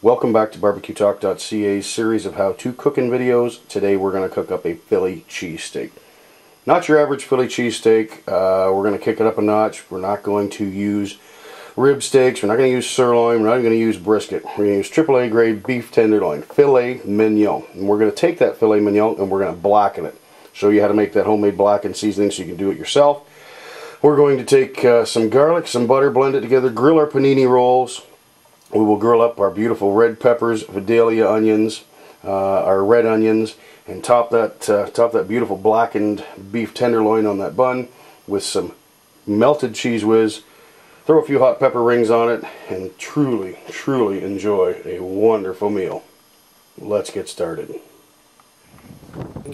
Welcome back to BBQTalk.ca's series of how-to cooking videos. Today we're going to cook up a Philly cheesesteak. Not your average Philly cheesesteak. We're going to kick it up a notch. We're not going to use rib steaks. We're not going to use sirloin. We're not going to use brisket. We're going to use AAA grade beef tenderloin, Filet Mignon. And we're going to take that Filet Mignon and we're going to blacken it. Show you how to make that homemade blackened seasoning so you can do it yourself. We're going to take some garlic, some butter, blend it together, grill our panini rolls. We will grill up our beautiful red peppers, Vidalia onions, our red onions, and top that beautiful blackened beef tenderloin on that bun with some melted cheese whiz. Throw a few hot pepper rings on it, and truly, truly enjoy a wonderful meal. Let's get started.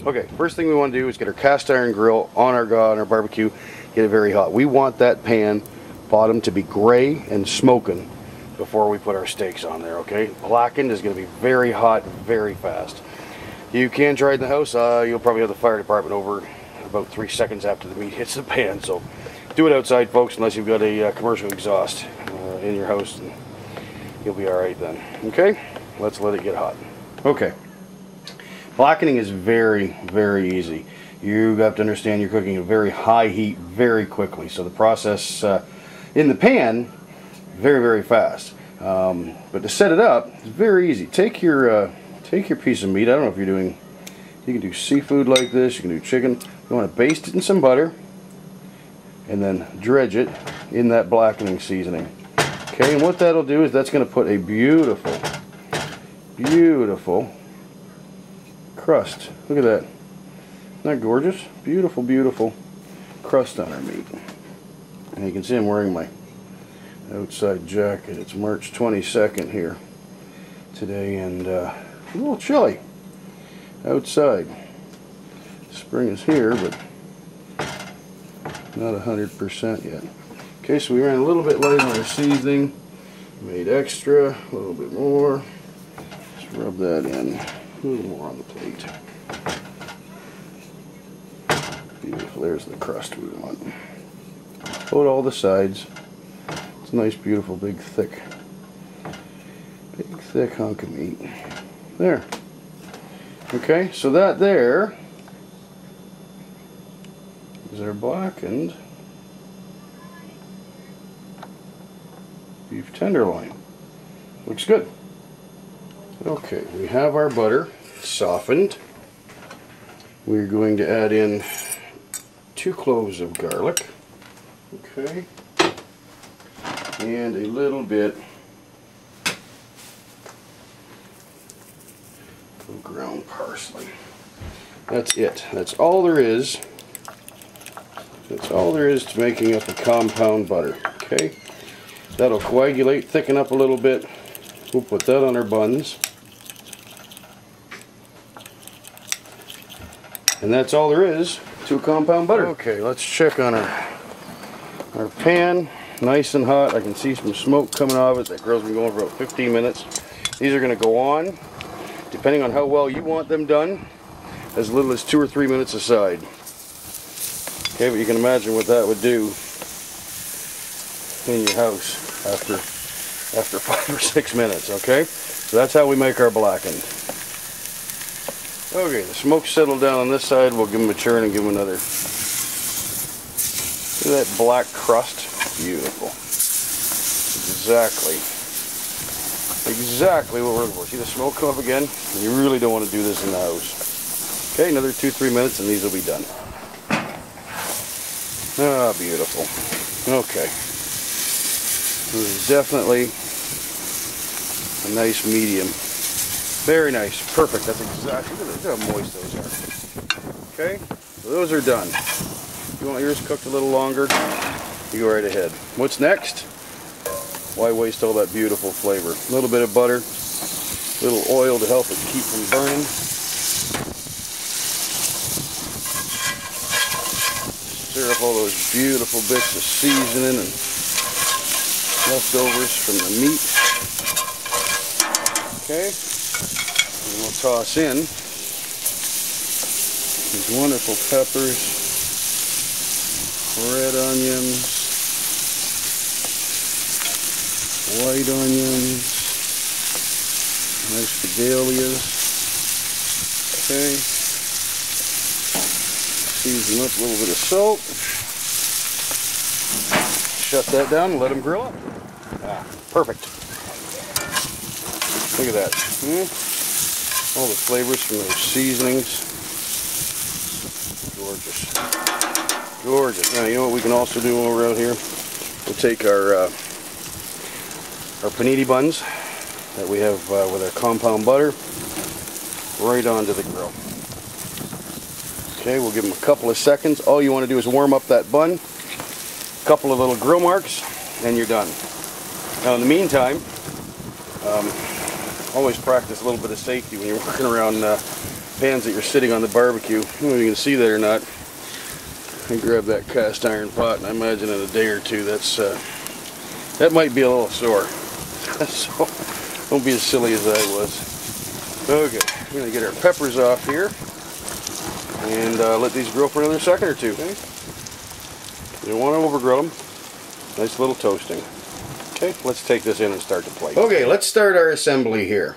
Okay, first thing we want to do is get our cast iron grill on our barbecue, get it very hot. We want that pan bottom to be gray and smoking before we put our steaks on there, okay? Blackened is going to be very hot, very fast. You can try it in the house. You'll probably have the fire department over about 3 seconds after the meat hits the pan, so do it outside, folks, unless you've got a commercial exhaust in your house, and you'll be alright then. Okay, let's let it get hot. Okay, blackening is very, very easy. You have to understand you're cooking at very high heat very quickly, so the process in the pan, very, very fast. But to set it up, it's very easy. Take your piece of meat. I don't know if you're doing, you can do seafood like this, you can do chicken. You want to baste it in some butter and then dredge it in that blackening seasoning. Okay, and what that'll do is that's going to put a beautiful, beautiful crust. Look at that. Isn't that gorgeous? Beautiful, beautiful crust on our meat. And you can see I'm wearing my outside jacket. It's March 22nd here today, and a little chilly outside. Spring is here, but not 100% yet. Okay, so we ran a little bit light on our seasoning, made extra, a little bit more. Just rub that in, a little more on the plate. Beautiful, there's the crust we want. Coat all the sides. It's a nice, beautiful, big, thick hunk of meat. There. Okay, so that there is our blackened beef tenderloin. Looks good. Okay, we have our butter softened. We're going to add in 2 cloves of garlic. Okay. And a little bit of ground parsley. That's it. That's all there is. That's all there is to making up a compound butter. Okay? That'll coagulate, thicken up a little bit. We'll put that on our buns. And that's all there is to a compound butter. Okay, let's check on our pan. Nice and hot. I can see some smoke coming out of it. That grill's been going for about 15 minutes. These are going to go on, depending on how well you want them done, as little as 2 or 3 minutes aside. Okay, but you can imagine what that would do in your house after 5 or 6 minutes. Okay, so that's how we make our blackened. Okay, the smoke's settled down on this side. We'll give them a turn and give them another. Look at that black crust. Beautiful. Exactly what we're looking for. See the smoke come up again? You really don't want to do this in the house. Okay, another 2-3 minutes and these will be done. Ah, beautiful. Okay. This is definitely a nice medium. Very nice. Perfect. That's exactly, look at how moist those are. Okay, so those are done. If you want yours cooked a little longer, you go right ahead. What's next? Why waste all that beautiful flavor? A little bit of butter, a little oil to help it keep from burning. Stir up all those beautiful bits of seasoning and leftovers from the meat. Okay, and we'll toss in these wonderful peppers, red onions, white onions, Nice Fidelias. Okay. Season up a little bit of salt. Shut that down and let them grill up. Ah, perfect. Look at that. All the flavors from those seasonings. Gorgeous. Gorgeous. Now, you know what we can also do while we're out here? We'll take our panini buns that we have with our compound butter right onto the grill. Okay, we'll give them a couple of seconds. All you want to do is warm up that bun, a couple of little grill marks, and you're done. Now, in the meantime, always practice a little bit of safety when you're working around pans that you're sitting on the barbecue. I don't know if you can see that or not. I grab that cast iron pot, and I imagine in a day or two that might be a little sore. So don't be as silly as I was. Okay, we're going to get our peppers off here and let these grill for another second or two. Okay? You don't want to overgrill them. Nice little toasting. Okay, let's take this in and start to plate. Okay, let's start our assembly here.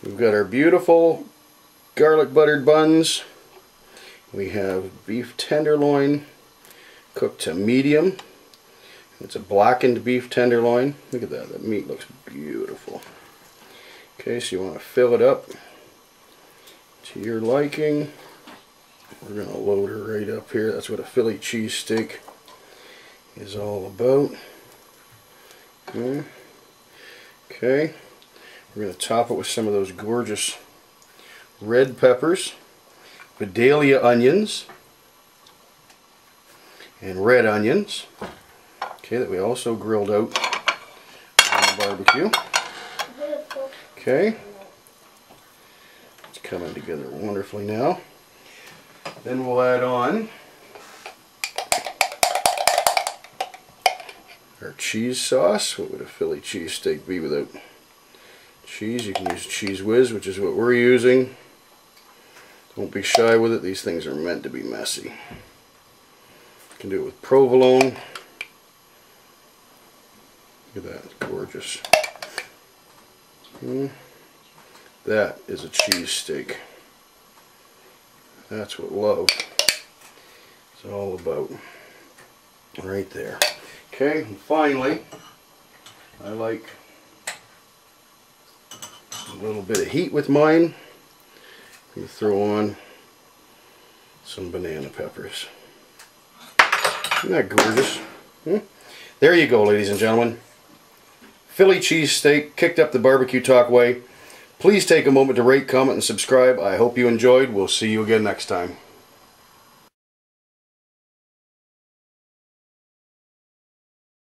We've got our beautiful garlic buttered buns. We have beef tenderloin cooked to medium. It's a blackened beef tenderloin. Look at that, that meat looks beautiful. Okay, so you want to fill it up to your liking. We're going to load her right up here. That's what a Philly cheesesteak is all about. Okay. We're going to top it with some of those gorgeous red peppers, Vidalia onions, and red onions. Okay, that we also grilled out on the barbecue. Okay. It's coming together wonderfully now. Then we'll add on our cheese sauce. What would a Philly cheesesteak be without cheese? You can use Cheese Whiz, which is what we're using. Don't be shy with it. These things are meant to be messy. You can do it with provolone. Look at that, it's gorgeous. That is a cheesesteak. That's what love is all about. Right there. Okay, and finally, I like a little bit of heat with mine. You throw on some banana peppers. Isn't that gorgeous? There you go, ladies and gentlemen. Philly cheesesteak, kicked up the barbecue talk way. Please take a moment to rate, comment, and subscribe. I hope you enjoyed. We'll see you again next time.